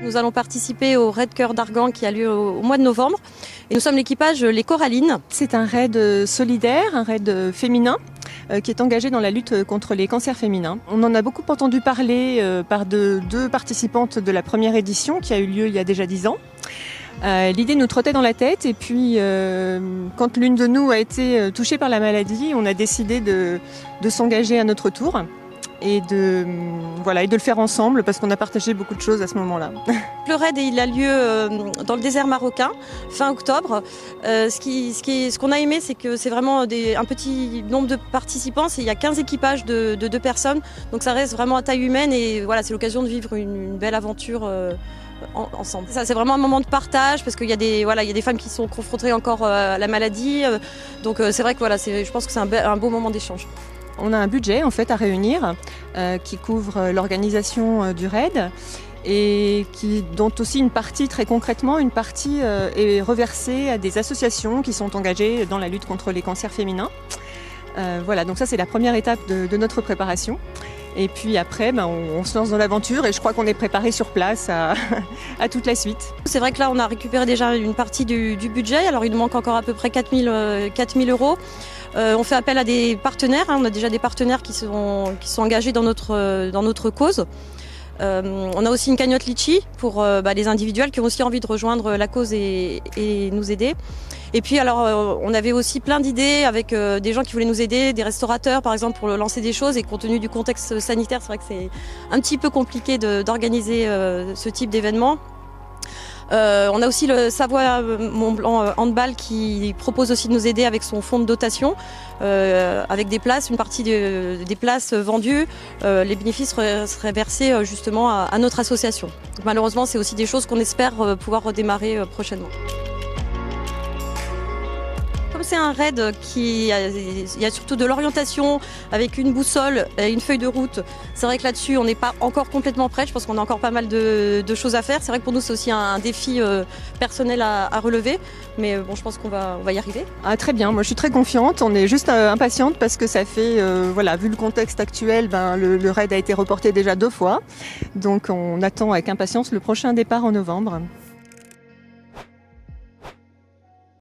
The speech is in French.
Nous allons participer au raid Cœur d'Argan qui a lieu au mois de novembre. Et nous sommes l'équipage Les Corallines. C'est un raid solidaire, un raid féminin qui est engagé dans la lutte contre les cancers féminins. On en a beaucoup entendu parler par deux participantes de la première édition qui a eu lieu il y a déjà 10 ans. L'idée nous trottait dans la tête et puis quand l'une de nous a été touchée par la maladie, on a décidé de s'engager à notre tour et de le faire ensemble parce qu'on a partagé beaucoup de choses à ce moment-là. Le raid il a lieu dans le désert marocain fin octobre. Ce qu'on a aimé, c'est que c'est vraiment un petit nombre de participants. Il y a 15 équipages de 2 personnes, donc ça reste vraiment à taille humaine et voilà, c'est l'occasion de vivre une belle aventure ensemble. Ça, c'est vraiment un moment de partage parce qu'il y a des femmes qui sont confrontées encore à la maladie. Donc c'est vrai que je pense que c'est un beau moment d'échange. On a un budget en fait à réunir qui couvre l'organisation du raid et dont aussi une partie, très concrètement, une partie est reversée à des associations qui sont engagées dans la lutte contre les cancers féminins. Donc ça c'est la première étape de notre préparation. Et puis après, on se lance dans l'aventure et je crois qu'on est préparé sur place à toute la suite. C'est vrai que là, on a récupéré déjà une partie du budget. Alors, il nous manque encore à peu près 4 000 €. On fait appel à des partenaires. On a déjà des partenaires qui sont engagés dans notre cause. On a aussi une cagnotte Litchi pour les individuels qui ont aussi envie de rejoindre la cause et nous aider. Et puis alors on avait aussi plein d'idées avec des gens qui voulaient nous aider, des restaurateurs par exemple pour lancer des choses, et compte tenu du contexte sanitaire, c'est vrai que c'est un petit peu compliqué d'organiser ce type d'événement. On a aussi le Savoie Mont-Blanc Handball qui propose aussi de nous aider avec son fonds de dotation avec des places, une partie des places vendues, les bénéfices seraient versés justement à notre association. Donc, malheureusement, c'est aussi des choses qu'on espère pouvoir redémarrer prochainement. Comme c'est un raid il y a surtout de l'orientation avec une boussole et une feuille de route, c'est vrai que là-dessus on n'est pas encore complètement prêt. Je pense qu'on a encore pas mal de choses à faire. C'est vrai que pour nous c'est aussi un défi personnel à relever, mais bon, je pense qu'on va y arriver. Très bien, moi je suis très confiante, on est juste impatiente parce que ça fait, vu le contexte actuel, le raid a été reporté déjà 2 fois, donc on attend avec impatience le prochain départ en novembre.